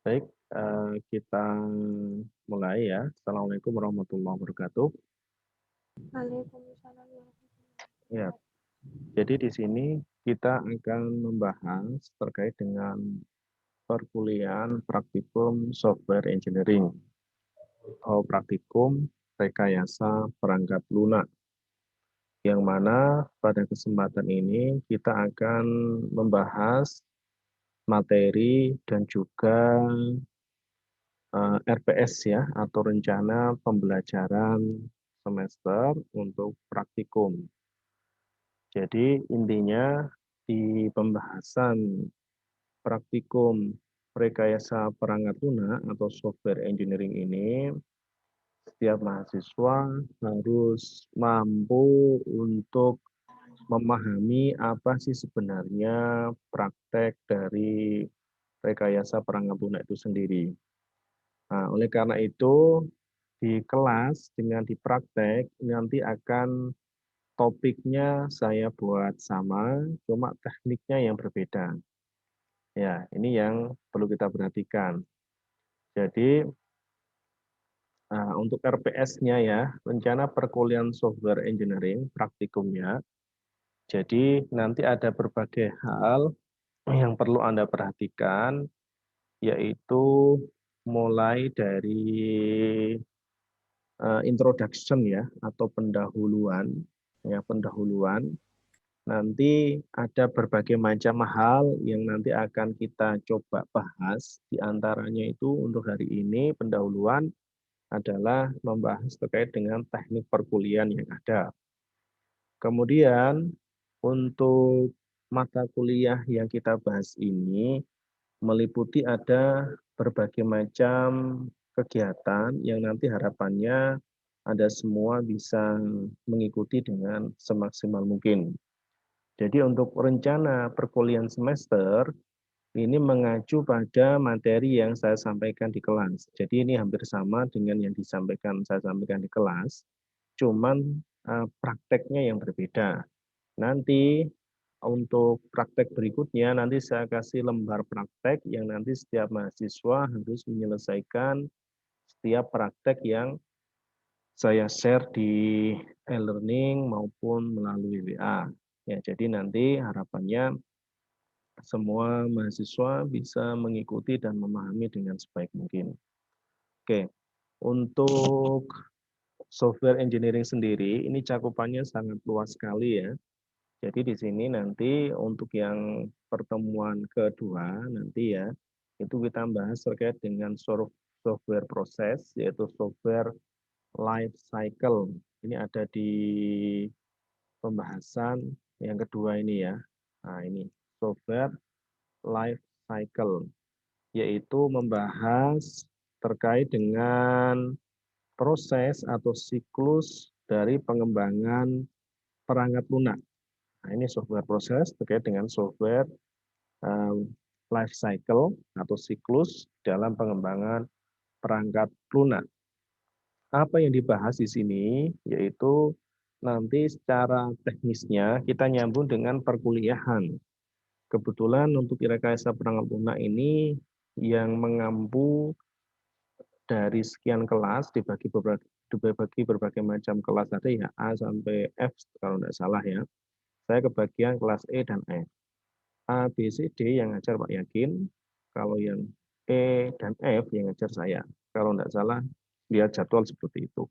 Baik, kita mulai ya. Assalamualaikum warahmatullahi wabarakatuh. Waalaikumsalam warahmatullahi Ya, wabarakatuh. jadi di sini kita akan membahas terkait dengan perkuliahan praktikum software engineering atau praktikum rekayasa perangkat lunak, yang mana pada kesempatan ini kita akan membahas materi dan juga RPS ya, atau rencana pembelajaran semester untuk praktikum. Jadi intinya di pembahasan praktikum rekayasa perangkat lunak atau software engineering ini, setiap mahasiswa harus mampu untuk memahami apa sih sebenarnya praktek dari rekayasa perangkat lunak itu sendiri. Nah, oleh karena itu, di kelas dengan di praktek nanti akan topiknya saya buat sama, cuma tekniknya yang berbeda. Ya, ini yang perlu kita perhatikan. Jadi, untuk RPS-nya ya, rencana perkuliahan software engineering, praktikumnya. Jadi, nanti ada berbagai hal yang perlu Anda perhatikan, yaitu mulai dari introduction ya, atau pendahuluan, ya pendahuluan. Nanti ada berbagai macam hal yang nanti akan kita coba bahas. Di antaranya itu untuk hari ini pendahuluan adalah membahas terkait dengan teknik perkuliahan yang ada. Kemudian untuk mata kuliah yang kita bahas ini meliputi ada berbagai macam kegiatan yang nanti harapannya Anda semua bisa mengikuti dengan semaksimal mungkin. Jadi untuk rencana perkuliahan semester, ini mengacu pada materi yang saya sampaikan di kelas. Jadi ini hampir sama dengan yang saya sampaikan di kelas, cuman prakteknya yang berbeda. Nanti untuk praktek berikutnya, nanti saya kasih lembar praktek yang nanti setiap mahasiswa harus menyelesaikan setiap praktek yang saya share di e-learning maupun melalui WA. Ya, jadi nanti harapannya semua mahasiswa bisa mengikuti dan memahami dengan sebaik mungkin. Oke, untuk software engineering sendiri, ini cakupannya sangat luas sekali ya. Jadi di sini nanti untuk yang pertemuan kedua nanti ya, itu kita bahas terkait dengan software proses, yaitu software life cycle. Ini ada di pembahasan yang kedua ini ya. Nah ini, software life cycle, yaitu membahas terkait dengan proses atau siklus dari pengembangan perangkat lunak. Nah, ini software proses terkait dengan software life cycle atau siklus dalam pengembangan perangkat lunak. Apa yang dibahas di sini yaitu nanti secara teknisnya kita nyambung dengan perkuliahan. Kebetulan untuk rekayasa perangkat lunak ini yang mengampu dari sekian kelas dibagi berbagai macam kelas tadi ya, A sampai F kalau tidak salah ya. Saya kebagian kelas E dan F. A, B, C, D yang ngajar Pak Yakin, kalau yang E dan F yang ngajar saya. Kalau tidak salah, lihat jadwal seperti itu.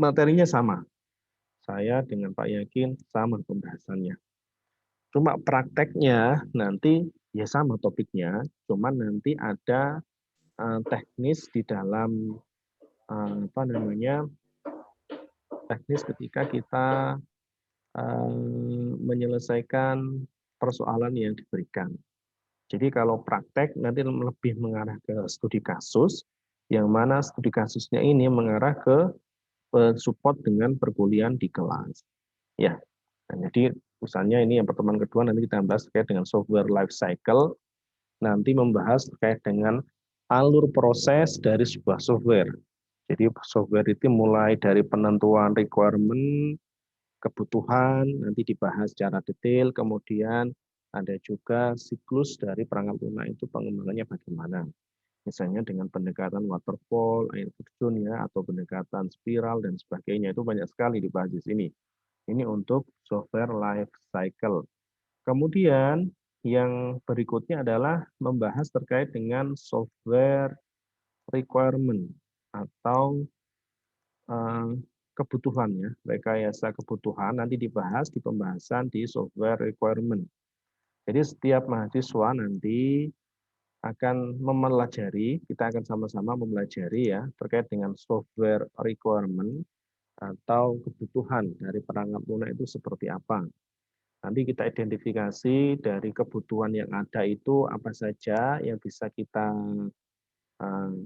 Materinya sama, saya dengan Pak Yakin sama pembahasannya. Cuma prakteknya nanti ya sama topiknya, cuman nanti ada teknis di dalam apa namanya teknis ketika kita menyelesaikan persoalan yang diberikan. Jadi kalau praktek nanti lebih mengarah ke studi kasus, yang mana studi kasusnya ini mengarah ke support dengan perkuliahan di kelas. Ya, nah, jadi misalnya ini yang pertemuan kedua nanti kita bahas terkait dengan software life cycle, nanti membahas terkait dengan alur proses dari sebuah software. Jadi software itu mulai dari penentuan requirement, kebutuhan, nanti dibahas secara detail, kemudian Ada juga siklus dari perangkat lunak itu pengembangannya bagaimana. Misalnya dengan pendekatan waterfall, air terjun ya, atau pendekatan spiral dan sebagainya. Itu banyak sekali dibahas di sini. Ini untuk software life cycle. Kemudian yang berikutnya adalah membahas terkait dengan software requirement atau eh, kebutuhan ya, rekayasa kebutuhan nanti dibahas di pembahasan di software requirement. Jadi setiap mahasiswa nanti akan mempelajari, kita akan sama-sama mempelajari ya terkait dengan software requirement atau kebutuhan dari perangkat lunak itu seperti apa. Nanti kita identifikasi dari kebutuhan yang ada itu apa saja yang bisa kita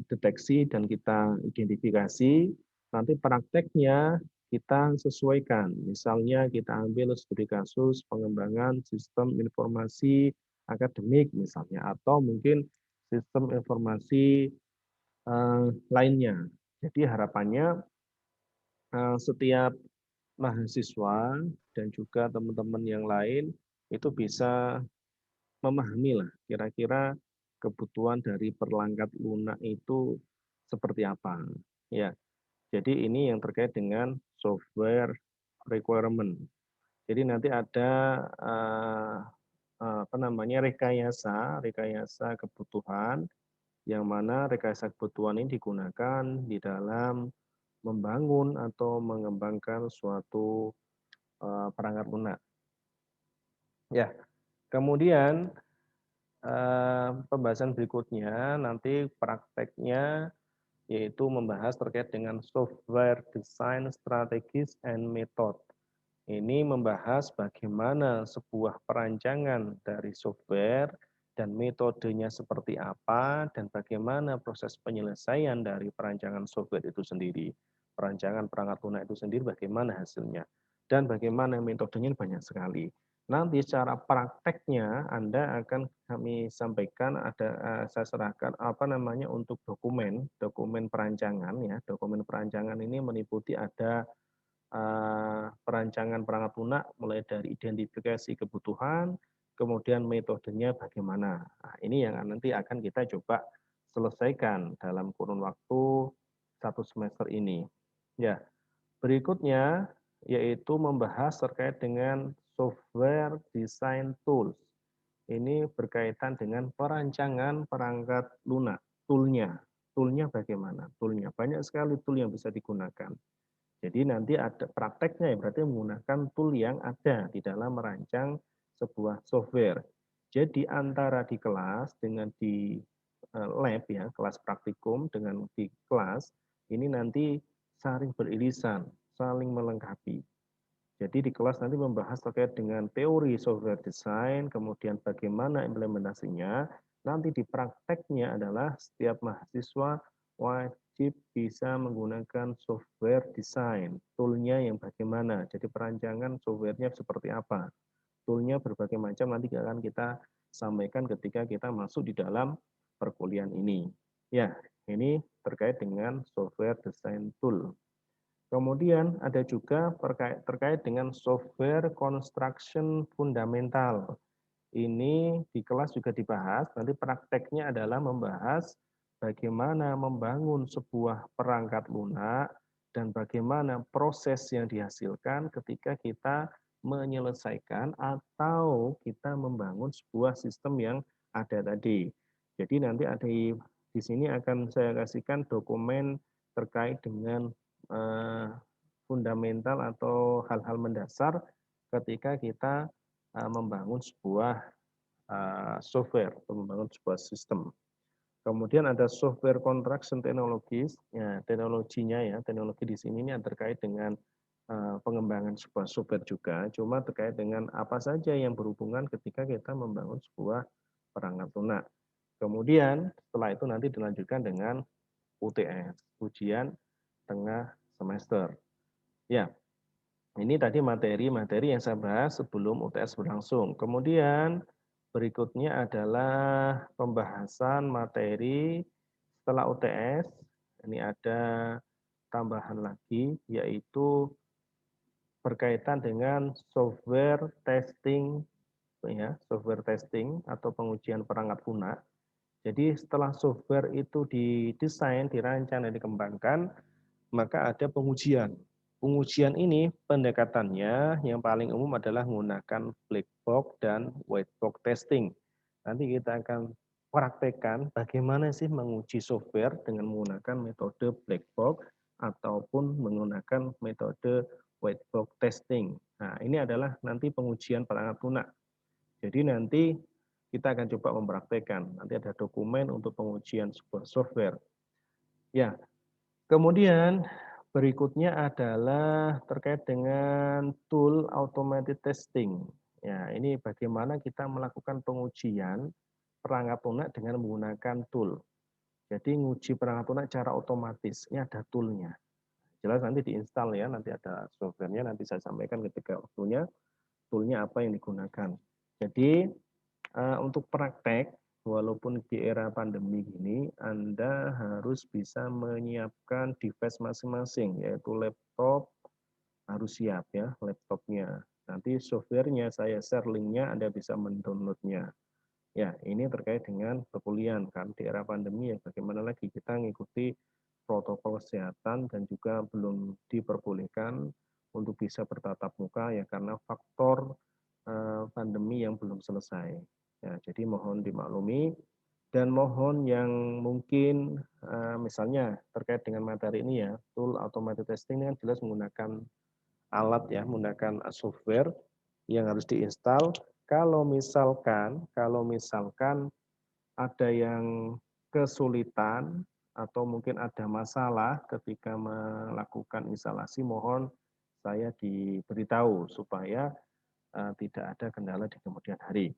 deteksi dan kita identifikasi. Nanti prakteknya kita sesuaikan. Misalnya kita ambil studi kasus pengembangan sistem informasi akademik misalnya, atau mungkin sistem informasi lainnya. Jadi harapannya setiap mahasiswa dan juga teman-teman yang lain itu bisa memahami lah kira-kira kebutuhan dari perangkat lunak itu seperti apa. Ya, jadi ini yang terkait dengan software requirement. Jadi nanti ada apa namanya rekayasa kebutuhan yang mana rekayasa kebutuhan ini digunakan di dalam membangun atau mengembangkan suatu perangkat lunak. Ya, kemudian pembahasan berikutnya nanti prakteknya yaitu membahas terkait dengan software design strategis and method. Ini membahas bagaimana sebuah perancangan dari software dan metodenya seperti apa dan bagaimana proses penyelesaian dari perancangan software itu sendiri. Perancangan perangkat lunak itu sendiri bagaimana hasilnya dan bagaimana metodenya banyak sekali. Nanti secara prakteknya Anda akan kami sampaikan saya serahkan apa namanya untuk dokumen perancangan ya. Dokumen perancangan ini meliputi ada perancangan perangkat lunak mulai dari identifikasi kebutuhan, kemudian metodenya bagaimana. Nah, ini yang nanti akan kita coba selesaikan dalam kurun waktu 1 semester ini. Ya, berikutnya yaitu membahas terkait dengan software design tools. Ini berkaitan dengan perancangan perangkat lunak, toolnya. Toolnya bagaimana? Toolnya banyak sekali tool yang bisa digunakan. Jadi nanti ada prakteknya ya berarti menggunakan tool yang ada di dalam merancang sebuah software. Jadi antara di kelas dengan di lab ya, kelas praktikum dengan di kelas ini nanti saling beririsan, saling melengkapi. Jadi di kelas nanti membahas terkait dengan teori software design, kemudian bagaimana implementasinya. Nanti di prakteknya adalah setiap mahasiswa wajib bisa menggunakan software design. Toolnya yang bagaimana, jadi perancangan softwarenya seperti apa. Toolnya berbagai macam nanti akan kita sampaikan ketika kita masuk di dalam perkuliahan ini. Ya, ini terkait dengan software design tool. Kemudian ada juga terkait dengan software construction fundamental. Ini di kelas juga dibahas, nanti prakteknya adalah membahas bagaimana membangun sebuah perangkat lunak dan bagaimana proses yang dihasilkan ketika kita menyelesaikan atau kita membangun sebuah sistem yang ada tadi. Jadi nanti ada di sini akan saya kasihkan dokumen terkait dengan eh, fundamental atau hal-hal mendasar ketika kita membangun sebuah software atau membangun sebuah sistem. Kemudian ada software construction technologies, ya, teknologinya ya, teknologi di sini ini terkait dengan pengembangan sebuah software juga, cuma terkait dengan apa saja yang berhubungan ketika kita membangun sebuah perangkat lunak. Kemudian setelah itu nanti dilanjutkan dengan UTS, ujian tengah semester. Ya, ini tadi materi-materi yang saya bahas sebelum UTS berlangsung. Kemudian berikutnya adalah pembahasan materi setelah UTS. Ini ada tambahan lagi, yaitu berkaitan dengan software testing ya, software testing atau pengujian perangkat lunak. Jadi setelah software itu didesain, dirancang, dan dikembangkan, maka ada pengujian. Pengujian ini pendekatannya yang paling umum adalah menggunakan black box dan white box testing. Nanti kita akan praktekkan bagaimana sih menguji software dengan menggunakan metode black box ataupun menggunakan metode white box testing. Nah, ini adalah nanti pengujian perangkat lunak. Jadi nanti kita akan coba mempraktekkan. Nanti ada dokumen untuk pengujian sebuah software. Ya, kemudian berikutnya adalah terkait dengan tool automated testing. Ya, ini bagaimana kita melakukan pengujian perangkat lunak dengan menggunakan tool. Jadi nguji perangkat lunak secara otomatis. Ini ada toolnya. Jelas nanti diinstal ya, nanti ada softwarenya, nanti saya sampaikan ketika waktunya toolnya apa yang digunakan. Jadi untuk praktek, walaupun di era pandemi ini, Anda harus bisa menyiapkan device masing-masing, yaitu laptop harus siap ya, laptopnya. Nanti softwarenya saya share linknya, Anda bisa mendownloadnya. Ya, ini terkait dengan perkuliahan kan di era pandemi ya, bagaimana lagi kita mengikuti protokol kesehatan dan juga belum diperbolehkan untuk bisa bertatap muka ya karena faktor pandemi yang belum selesai. Ya, jadi mohon dimaklumi dan mohon yang mungkin misalnya terkait dengan materi ini ya, tool automated testing ini kan jelas menggunakan alat ya, menggunakan software yang harus diinstal. Kalau misalkan ada yang kesulitan atau mungkin ada masalah ketika melakukan instalasi, mohon saya diberitahu supaya tidak ada kendala di kemudian hari.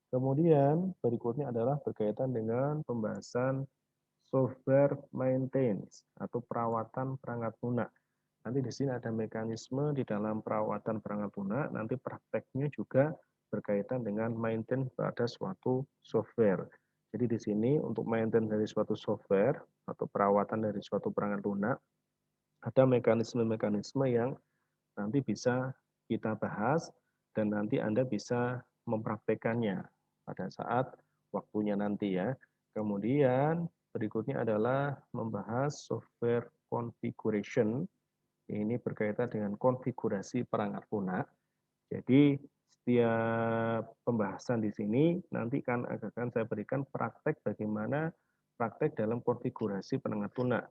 Kemudian berikutnya adalah berkaitan dengan pembahasan software maintenance atau perawatan perangkat lunak. Nanti di sini ada mekanisme di dalam perawatan perangkat lunak, nanti prakteknya juga berkaitan dengan maintenance pada suatu software. Jadi di sini untuk maintenance dari suatu software atau perawatan dari suatu perangkat lunak, ada mekanisme-mekanisme yang nanti bisa kita bahas dan nanti Anda bisa mempraktekannya pada saat waktunya nanti ya. Kemudian berikutnya adalah membahas software configuration. Ini berkaitan dengan konfigurasi perangkat lunak. Jadi setiap pembahasan di sini nanti akan saya berikan praktek bagaimana praktek dalam konfigurasi perangkat lunak.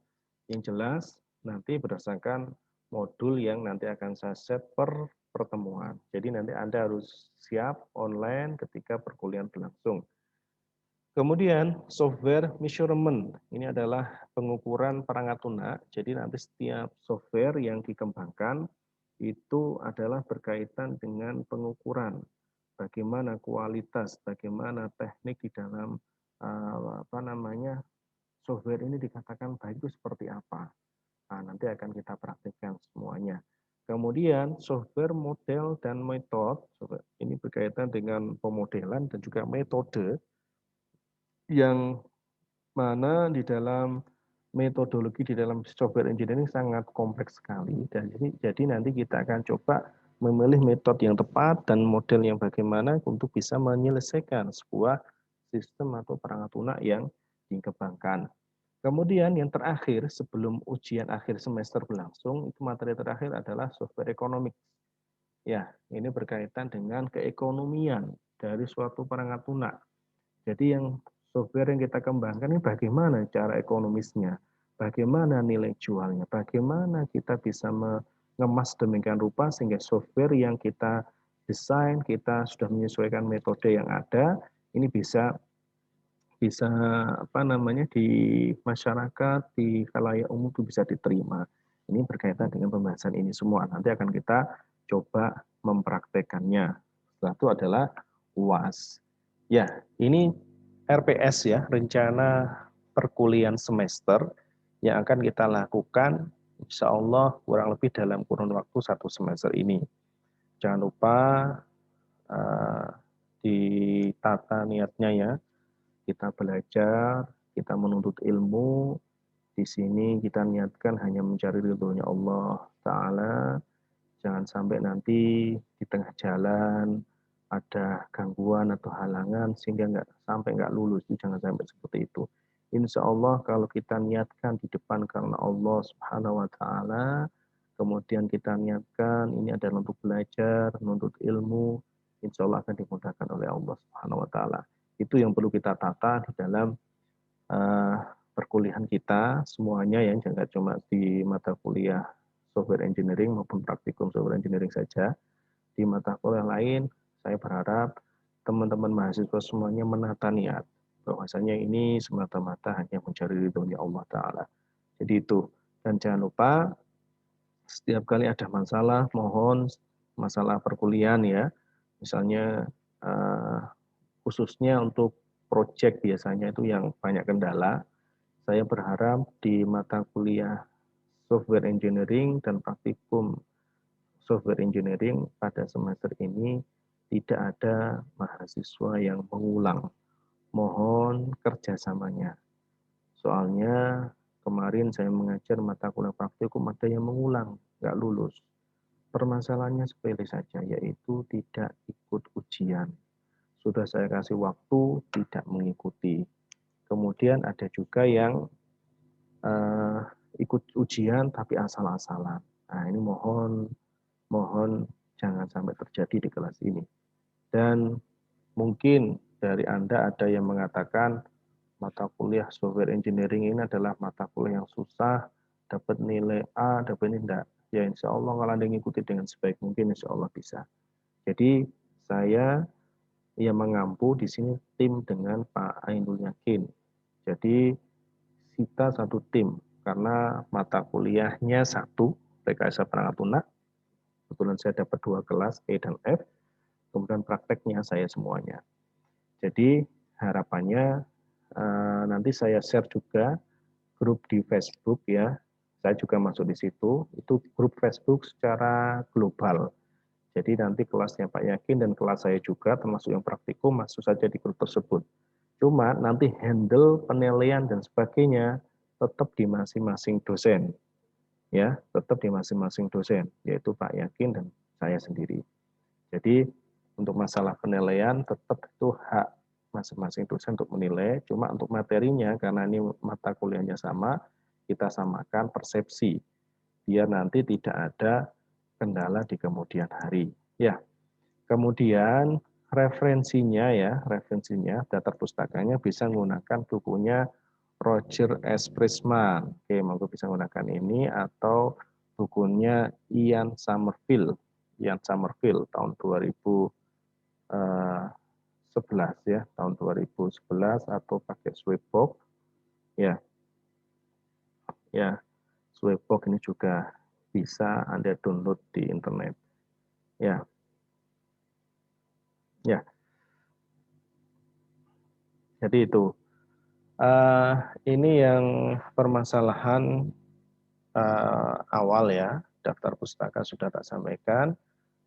Yang jelas nanti berdasarkan modul yang nanti akan saya set per pertemuan. Jadi nanti Anda harus siap online ketika perkuliahan berlangsung. Kemudian software measurement, ini adalah pengukuran perangkat lunak. Jadi nanti setiap software yang dikembangkan itu adalah berkaitan dengan pengukuran. Bagaimana kualitas, bagaimana teknik di dalam software ini dikatakan baik itu seperti apa. Nah, nanti akan kita praktikkan semuanya. Kemudian software model dan metode, ini berkaitan dengan pemodelan dan juga metode yang mana di dalam metodologi di dalam software engineering sangat kompleks sekali. Dan jadi nanti kita akan coba memilih metode yang tepat dan model yang bagaimana untuk bisa menyelesaikan sebuah sistem atau perangkat lunak yang dikembangkan. Kemudian yang terakhir sebelum ujian akhir semester berlangsung, itu materi terakhir adalah software economics. Ya, ini berkaitan dengan keekonomian dari suatu perangkat lunak. Jadi yang software yang kita kembangkan ini bagaimana cara ekonomisnya, bagaimana nilai jualnya, bagaimana kita bisa mengemas demikian rupa sehingga software yang kita desain, kita sudah menyesuaikan metode yang ada, ini bisa di masyarakat, di khalayak umum itu bisa diterima. Ini berkaitan dengan pembahasan ini semua. Nanti akan kita coba mempraktekannya. Setelah itu adalah UAS. Ya, ini RPS ya, rencana perkuliahan semester yang akan kita lakukan insya Allah kurang lebih dalam kurun waktu 1 semester ini. Jangan lupa ditata niatnya ya, kita belajar, kita menuntut ilmu, di sini kita niatkan hanya mencari ridhonya Allah Ta'ala, jangan sampai nanti di tengah jalan ada gangguan atau halangan sehingga nggak lulus, jangan sampai seperti itu. Insya Allah kalau kita niatkan di depan karena Allah Subhanahu Wa Taala, kemudian kita niatkan ini adalah untuk belajar, menuntut ilmu, insya Allah akan dimudahkan oleh Allah Subhanahu Wa Taala. Itu yang perlu kita tata di dalam uh, perkuliahan kita semuanya, yang jangan cuma di mata kuliah software engineering maupun praktikum software engineering saja. Di mata kuliah lain, saya berharap teman-teman mahasiswa semuanya menata niat bahwasanya ini semata-mata hanya mencari ridhonya Allah Ta'ala. Jadi itu. Dan jangan lupa, setiap kali ada masalah, mohon masalah perkuliahan ya, misalnya khususnya untuk proyek biasanya itu yang banyak kendala. Saya berharap di mata kuliah software engineering dan praktikum software engineering pada semester ini tidak ada mahasiswa yang mengulang. Mohon kerjasamanya. Soalnya kemarin saya mengajar mata kuliah praktikum ada yang mengulang, nggak lulus. Permasalahannya sepele saja, yaitu tidak ikut ujian. Sudah saya kasih waktu, tidak mengikuti. Kemudian ada juga yang ikut ujian tapi asal-asalan. Nah, ini mohon jangan sampai terjadi di kelas ini. Dan mungkin dari Anda ada yang mengatakan mata kuliah software engineering ini adalah mata kuliah yang susah, dapat nilai A, dapat ini enggak. Ya insya Allah kalau Anda mengikuti dengan sebaik mungkin, insya Allah bisa. Jadi saya yang mengampu di sini tim dengan Pak Ainul Yakin. Jadi kita satu tim, karena mata kuliahnya satu, rekayasa perangkat lunak. Kebetulan saya dapat 2 kelas, E dan F, kemudian prakteknya saya semuanya. Jadi harapannya nanti saya share juga grup di Facebook ya. Saya juga masuk di situ. Itu grup Facebook secara global. Jadi nanti kelasnya Pak Yakin dan kelas saya juga termasuk yang praktikum masuk saja di grup tersebut. Cuma nanti handle penilaian dan sebagainya tetap di masing-masing dosen. Ya, tetap di masing-masing dosen, yaitu Pak Yakin dan saya sendiri. Jadi untuk masalah penilaian tetap itu hak masing-masing dosen untuk menilai. Cuma untuk materinya karena ini mata kuliahnya sama, kita samakan persepsi biar nanti tidak ada kendala di kemudian hari. Ya, kemudian referensinya daftar pustakanya bisa menggunakan bukunya Roger S. Prisman. Oke, monggo bisa menggunakan ini atau bukunya Ian Somerville tahun 2011 ya, tahun 2011 atau pakai Swaybook. Ya, ya, Swaybook ini juga bisa Anda download di internet. Ya, ya. Jadi itu. Ini yang permasalahan awal ya, daftar pustaka sudah tak sampaikan.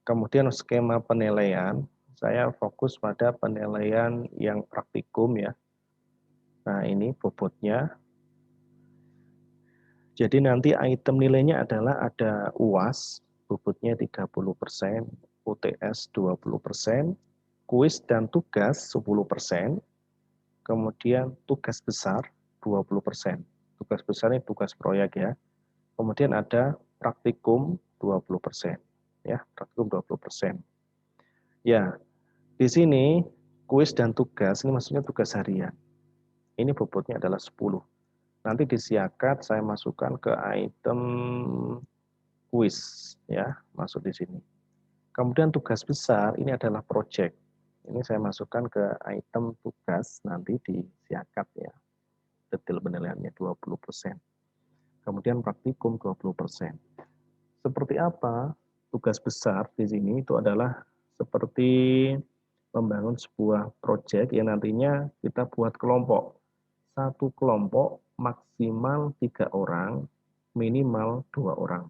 Kemudian skema penilaian, saya fokus pada penilaian yang praktikum ya. Nah ini bobotnya. Jadi nanti item nilainya adalah ada UAS, bobotnya 30%, UTS 20%, kuis dan tugas 10%, kemudian tugas besar 20%. Tugas besar ini tugas proyek ya. Kemudian ada praktikum 20%. Ya, praktikum 20%. Ya, di sini kuis dan tugas ini maksudnya tugas harian. Ini bobotnya adalah 10. Nanti di siakat saya masukkan ke item kuis ya, masuk di sini. Kemudian tugas besar ini adalah project. Ini saya masukkan ke item tugas nanti di siakat ya. Detail penilaiannya 20%. Kemudian praktikum 20%. Seperti apa tugas besar di sini? Itu adalah seperti membangun sebuah proyek yang nantinya kita buat kelompok. Satu kelompok maksimal 3 orang, minimal 2 orang.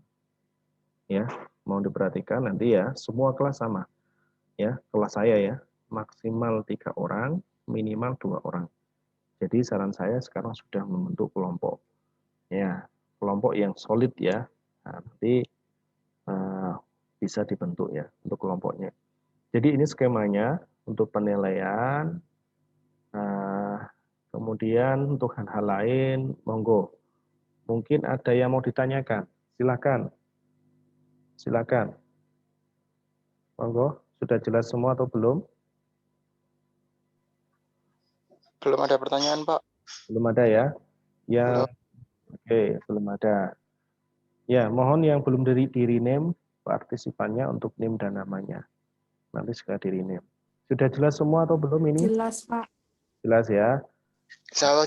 Ya, mau diperhatikan nanti ya, semua kelas sama. Ya, kelas saya ya, maksimal 3 orang, minimal 2 orang. Jadi saran saya sekarang sudah membentuk kelompok. Ya, kelompok yang solid ya. Nah, nanti bisa dibentuk ya untuk kelompoknya. Jadi ini skemanya untuk penilaian. Kemudian untuk hal-hal lain, monggo. Mungkin ada yang mau ditanyakan. Silakan. Silakan. Monggo, sudah jelas semua atau belum? Belum ada pertanyaan, Pak. Belum ada ya? Ya, Belum. oke, belum ada. Ya, mohon yang belum di-rename partisipannya untuk NIM dan namanya. Nanti segera di-rename. Sudah jelas semua atau belum ini? Jelas, Pak. Jelas ya? Insya Allah.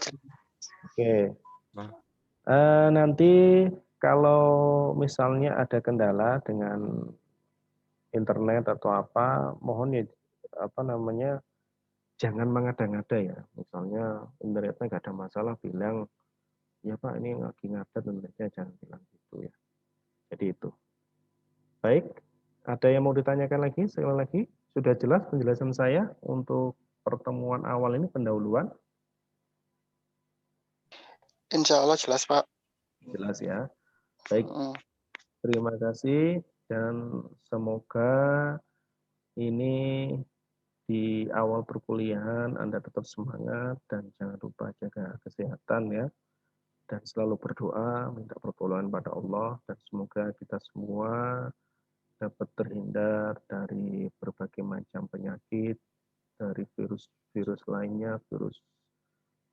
Oke. Nanti kalau misalnya ada kendala dengan internet atau apa, mohon ya jangan mengada-ngada ya. Misalnya internetnya nggak ada masalah, bilang ya Pak ini lagi ngadat, internetnya jangan bilang gitu ya. Jadi itu. Baik, ada yang mau ditanyakan lagi? Sekali lagi, sudah jelas penjelasan saya untuk pertemuan awal ini pendahuluan? Insya Allah jelas, Pak. Jelas ya. Baik, terima kasih dan semoga ini di awal perkuliahan Anda tetap semangat dan jangan lupa jaga kesehatan ya. Dan selalu berdoa, minta pertolongan pada Allah dan semoga kita semua dapat terhindar dari berbagai macam penyakit, dari virus-virus lainnya, virus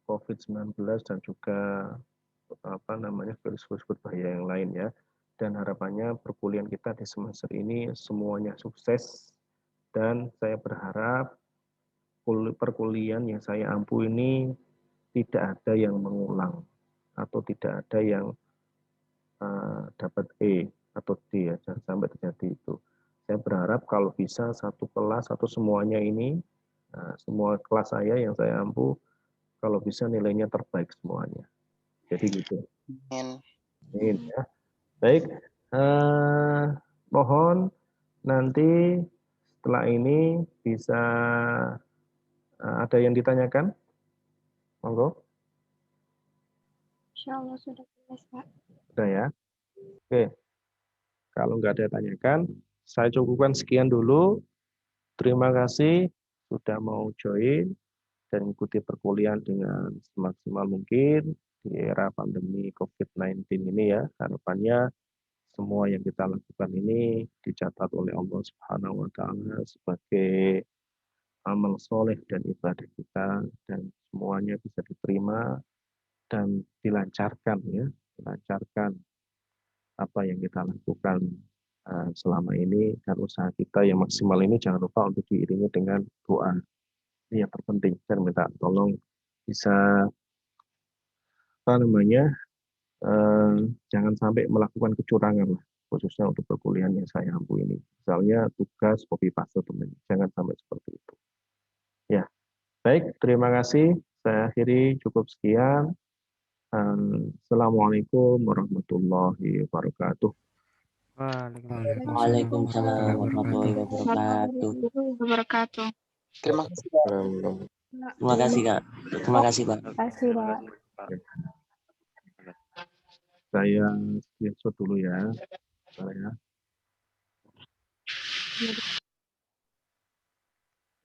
COVID-19 dan juga virus-virus berbahaya yang lain ya. Dan harapannya perkuliahan kita di semester ini semuanya sukses dan saya berharap perkuliahan yang saya ampu ini tidak ada yang mengulang atau tidak ada yang dapat E atau D ya, jangan sampai terjadi itu. Saya berharap kalau bisa satu kelas atau semuanya ini, semua kelas saya yang saya ampu, kalau bisa nilainya terbaik semuanya. Jadi gitu. Amin ya. Baik, mohon nanti setelah ini bisa ada yang ditanyakan? Monggo. Insya Allah sudah jelas, Pak. Sudah ya. Oke. Kalau nggak ada yang tanyakan, saya cukupkan sekian dulu. Terima kasih sudah mau join dan ikuti perkuliahan dengan semaksimal mungkin di era pandemi COVID-19 ini ya. Harapannya semua yang kita lakukan ini dicatat oleh Allah Subhanahu wa taala sebagai amal soleh dan ibadah kita dan semuanya bisa diterima dan dilancarkan ya, dilancarkan apa yang kita lakukan selama ini dan usaha kita yang maksimal ini jangan lupa untuk diiringi dengan doa. Ini yang terpenting. Saya minta tolong bisa jangan sampai melakukan kecurangan lah, khususnya untuk perkuliahan yang saya ampu ini. Misalnya tugas copy paste teman, jangan sampai seperti itu. Ya, baik. Terima kasih. Saya akhiri cukup sekian. Assalamualaikum warahmatullahi wabarakatuh. Waalaikumsalam warahmatullahi wabarakatuh. Terima kasih, Pak. Terima kasih, Kak. Terima kasih, Pak. Terima kasih, Pak. Saya screenshot dulu ya.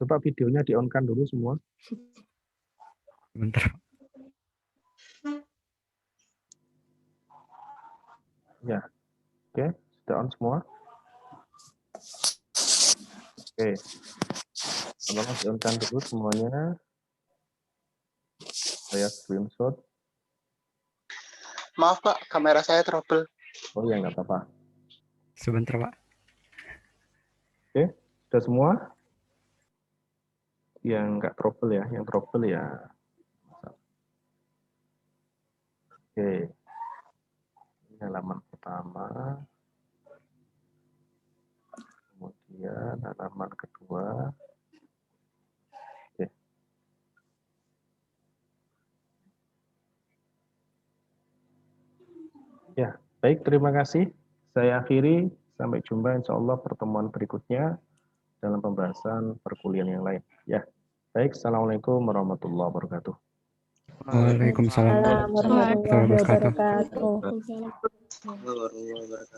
Coba videonya di-on-kan dulu semua. Bentar. Ya, oke, sudah on semua. Oke, tolong di-on-kan dulu semuanya. Saya screenshot. Maaf, Pak, kamera saya trouble. Oh ya, nggak apa-apa. Sebentar, Pak. Oke, sudah semua? Yang nggak trouble ya, yang trouble ya. Oke, ini halaman pertama. Kemudian halaman kedua. Oke. Ya, baik, terima kasih. Saya akhiri. Sampai jumpa insya Allah pertemuan berikutnya dalam pembahasan perkuliahan yang lain. Ya, baik. Assalamualaikum warahmatullahi wabarakatuh. Waalaikumsalam warahmatullahi wabarakatuh. Waalaikumsalam warahmatullahi wabarakatuh.